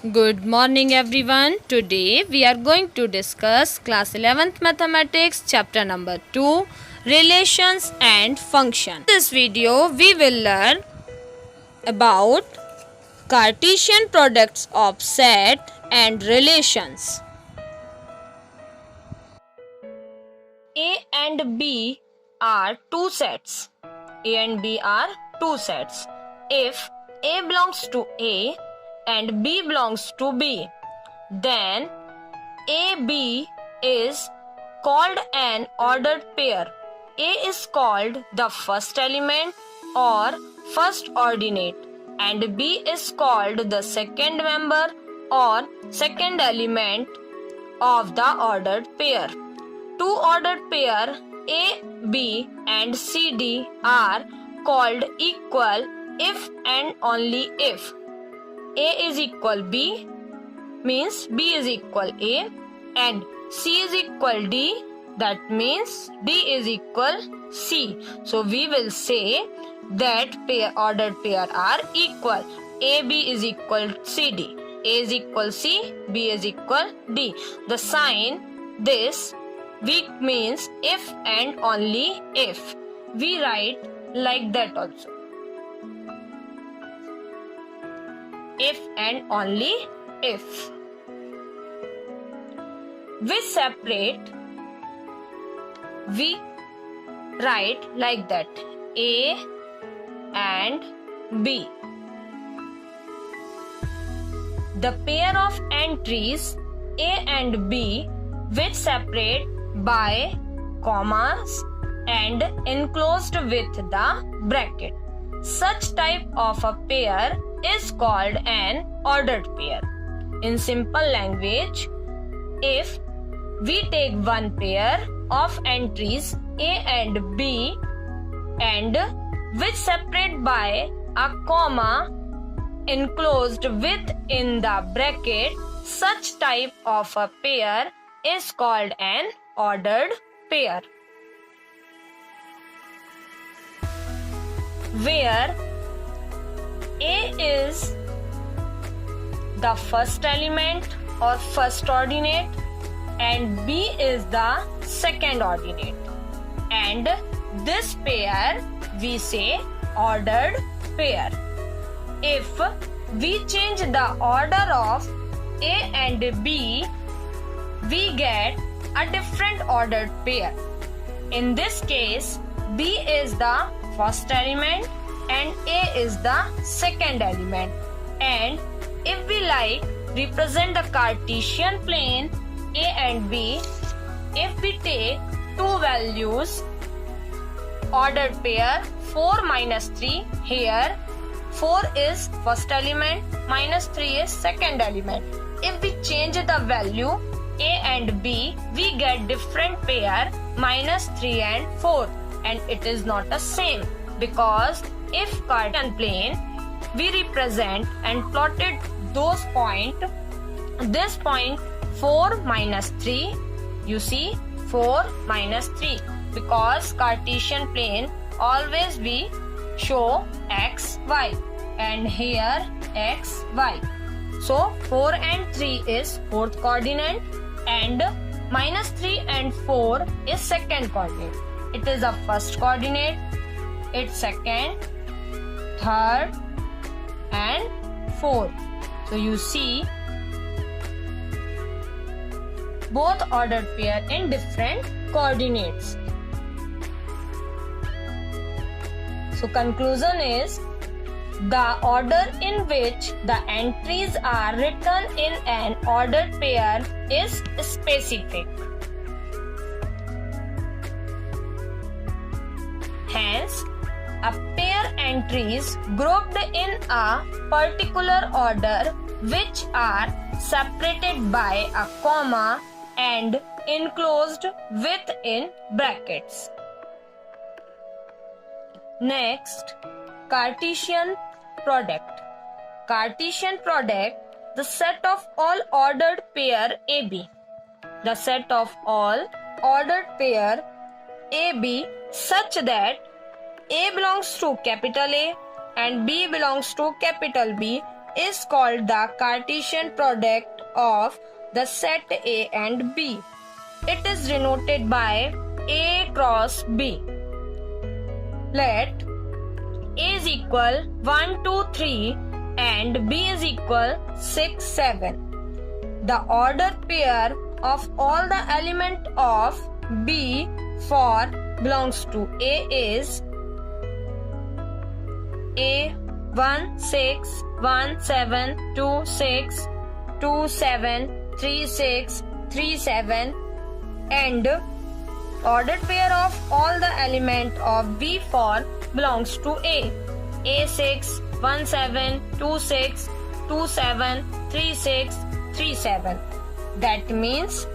Good morning everyone. Today we are going to discuss class 11th mathematics chapter number 2 relations and function. In this video we will learn about Cartesian products of set and relations. A and B are two sets. A and B are two sets. If A belongs to A and B belongs to B, then AB is called an ordered pair. A is called the first element or first ordinate and B is called the second member or second element of the ordered pair. Two ordered pair A, B and CD are called equal if and only if A is equal B means B is equal A and C is equal D, that means D is equal C. So we will say that ordered pair are equal. AB is equal CD, A is equal C, B is equal D. The sign this weak means if and only if. We write like that also. If and only if. We separate, we write like that, A and B. The pair of entries A and B which separate by commas and enclosed with the bracket. Such type of a pair is called an ordered pair. In simple language, if we take one pair of entries A and B and which separate by a comma enclosed within the bracket, such type of a pair is called an ordered pair. Where A is the first element or first ordinate and B is the second ordinate, and this pair we say ordered pair. If we change the order of A and B, we get a different ordered pair. In this case, B is the first element and A is the second element, and if we like represent the Cartesian plane A and B, if we take two values, ordered pair 4 minus 3, here 4 is first element minus 3 is second element. If we change the value A and B, we get different pair minus 3 and 4, and it is not the same, because if Cartesian plane we represent and plotted those points, this point 4 minus 3, you see 4 minus 3, because Cartesian plane always we show x, y, and here x, y. So 4 and 3 is fourth coordinate and minus 3 and 4 is second coordinate. It is a first coordinate, it's second, third and fourth. So you see both ordered pair in different coordinates. So conclusion is, the order in which the entries are written in an ordered pair is specific. Hence, a pair entries grouped in a particular order which are separated by a comma and enclosed within brackets. Next, Cartesian product. Cartesian product, the set of all ordered pair AB. The set of all ordered pair AB such that A belongs to capital A and B belongs to capital B is called the Cartesian product of the set A and B. It is denoted by A cross B. Let A is equal 1, 2, 3 and B is equal 6, 7. The ordered pair of all the element of B for belongs to A is A 1, 6, 1, 7, 2, 6, 2, 7, 3, 6, 3, 7 and ordered pair of all the element of B for belongs to A. A6, 1, 7, 2, 6, 2, 7, 3, 6, 3, 7. That means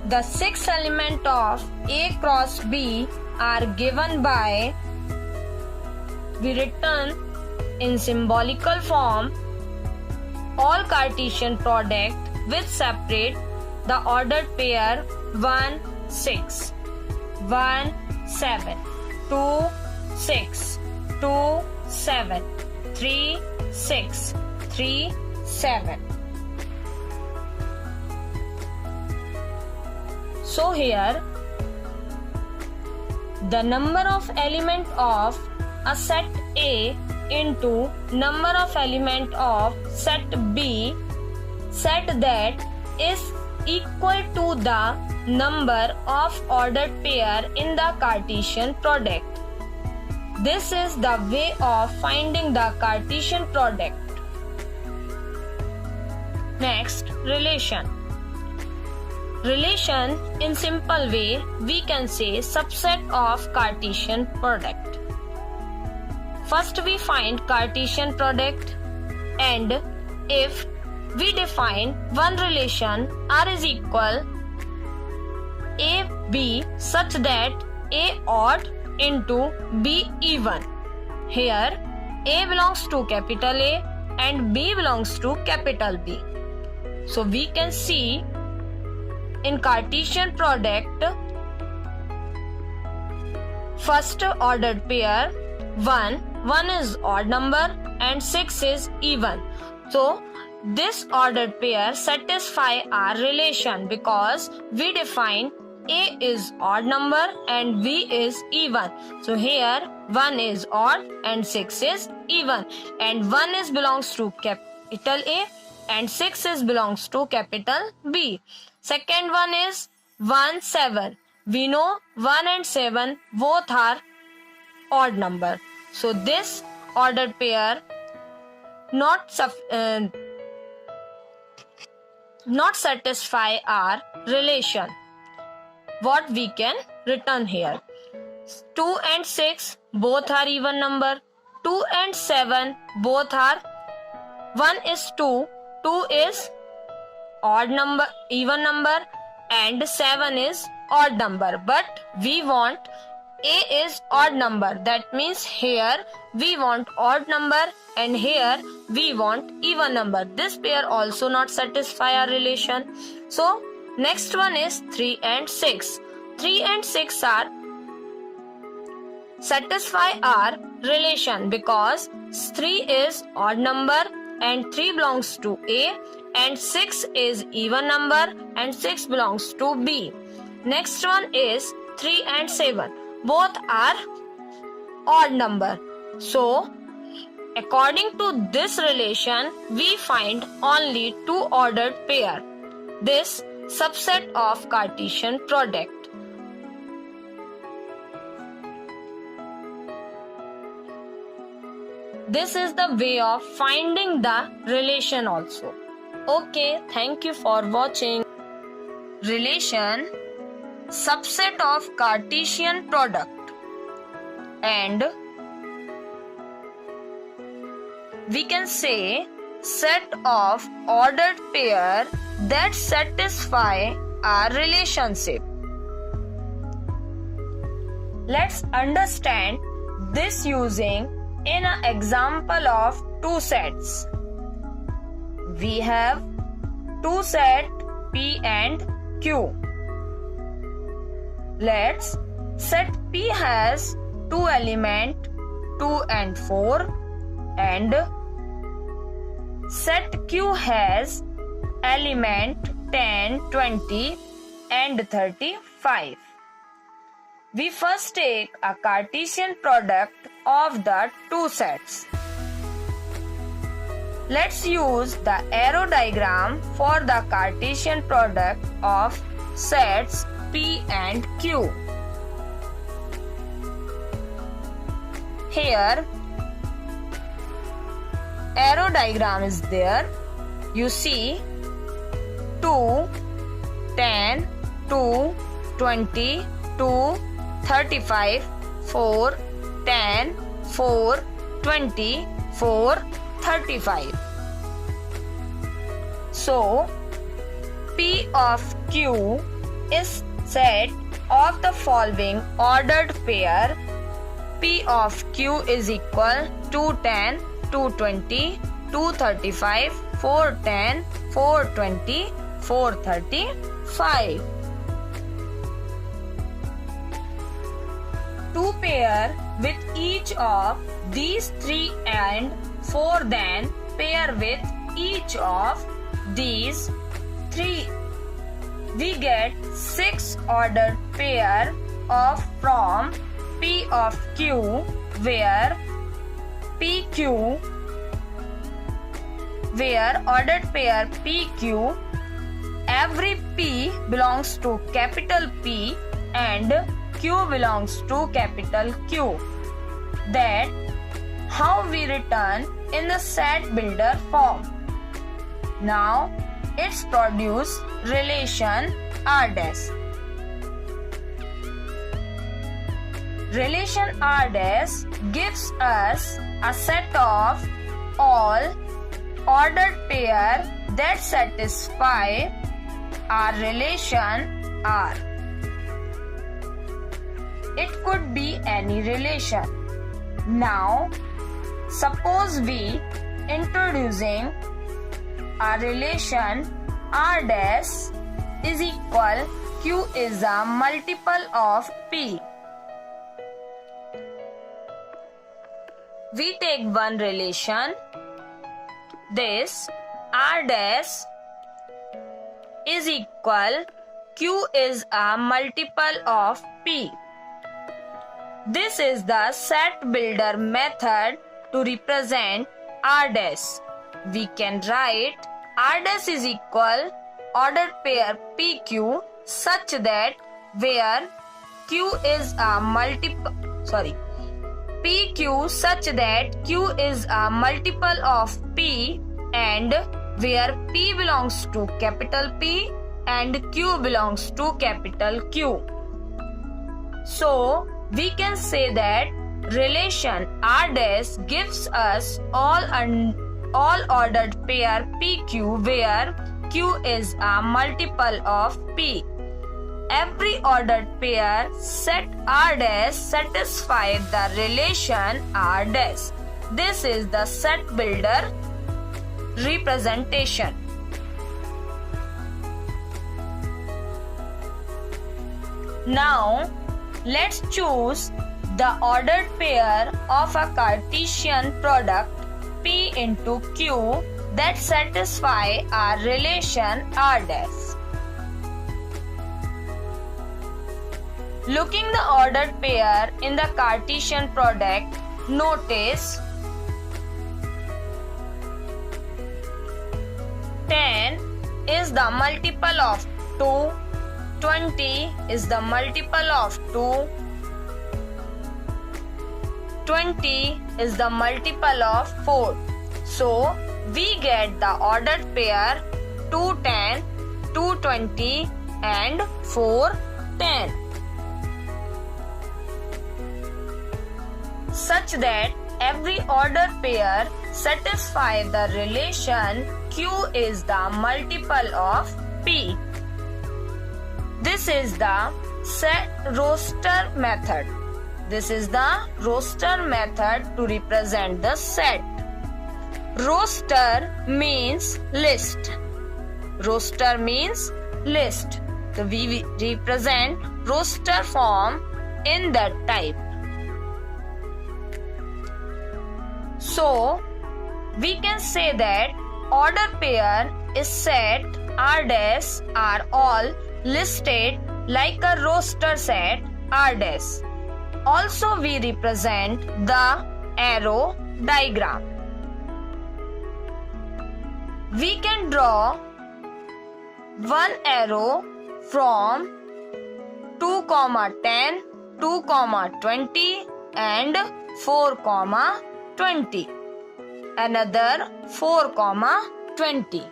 the 6 element of A cross B are given by, we return in symbolical form all Cartesian product which separate the ordered pair 1, 6, 1, 7, 2, 6, 2, 7, 3, 6, 3, 7. So here the number of element of a set A into number of element of set B, set that is equal to the number of ordered pair in the Cartesian product. This is the way of finding the Cartesian product. Next, relation. Relation in simple way we can say subset of Cartesian product. First we find Cartesian product, and if we define one relation R is equal AB such that A odd into B even. Here A belongs to capital A and B belongs to capital B. So we can see in Cartesian product first ordered pair 1 is odd number and 6 is even. So this ordered pair satisfy our relation because we define A is odd number and B is even. So here 1 is odd and 6 is even, and 1 is belongs to capital A and 6 is belongs to capital B. Second one is 1, 7. We know 1 and 7 both are odd number. So this ordered pair not satisfy our relation. What we can return here? 2 and 6 both are even number. 2 and 7 both are, 1 is 2, 2 is odd number, even number, and 7 is odd number. But we want A is odd number. That means here we want odd number and here we want even number. This pair also not satisfy our relation. So next one is 3 and 6. 3 and 6 are satisfy our relation because 3 is odd number and 3 belongs to A and 6 is even number and 6 belongs to B. Next one is 3 and 7. Both are odd number. So according to this relation we find only 2 ordered pair. This subset of Cartesian product. This is the way of finding the relation also. Okay, thank you for watching. Relation, subset of Cartesian product, and we can say set of ordered pair that satisfy our relationship. Let's understand this using in an example of 2 sets. We have 2 sets P and Q. Let's set P has 2 elements 2 and 4 and set Q has element 10, 20 and 35. We first take a Cartesian product of the two sets. Let's use the arrow diagram for the Cartesian product of sets P and Q. Here, arrow diagram is there. You see 2, 10, 2, 20, 2, 35, 4, 10, 4, 20, 4, 35. So, P of Q is set of the following ordered pair. P of Q is equal 210, 220, 235, 410, 420, 435. Two pair with each of these 3 and 4, then pair with each of these 3. We get 6 ordered pair of from P of Q, where ordered pair PQ, every P belongs to capital P and Q belongs to capital Q. That how we return in the set builder form. Now it's produce relation R dash. Relation R dash gives us a set of all ordered pair that satisfy our relation R. It could be any relation. Now, suppose we introducing a relation R dash is equal Q is a multiple of P. We take one relation. This R dash is equal Q is a multiple of P. This is the set builder method to represent R dash. We can write R dash is equal ordered pair PQ such that where Q is a PQ such that Q is a multiple of P and where P belongs to capital P and Q belongs to capital Q. So, we can say that relation R dash gives us all ordered pair PQ where Q is a multiple of P. Every ordered pair set R dash satisfies the relation R dash. This is the set builder representation. Now, let's choose the ordered pair of a Cartesian product P into Q that satisfy our relation R dash. Looking the ordered pair in the Cartesian product, notice 10 is the multiple of 2, 20 is the multiple of 2, 20 is the multiple of 4. So, we get the ordered pair 210, 220 and 410. Such that every ordered pair satisfies the relation Q is the multiple of P. This is the roster method. This is the roster method to represent the set. Roster means list. Roster means list. So we represent roster form in that type. So we can say that order pair is set R dash are all listed like a roster set R dash. Also we represent the arrow diagram. We can draw one arrow from 2, 10, 2, 20 and 4, 20. Another 4, 20.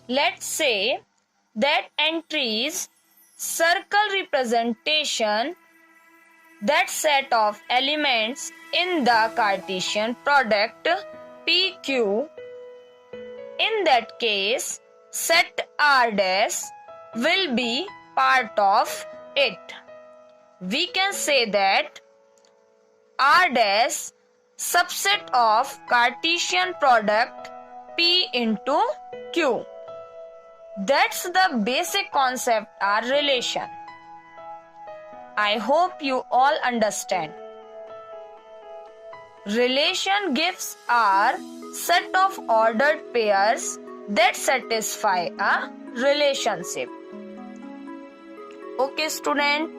Let's say that entries circle representation that set of elements in the Cartesian product PQ. In that case, set R dash will be part of it. We can say that R dash subset of Cartesian product P into Q. That's the basic concept R relation. I hope you all understand. Relation gives R set of ordered pairs that satisfy a relationship. Okay, student.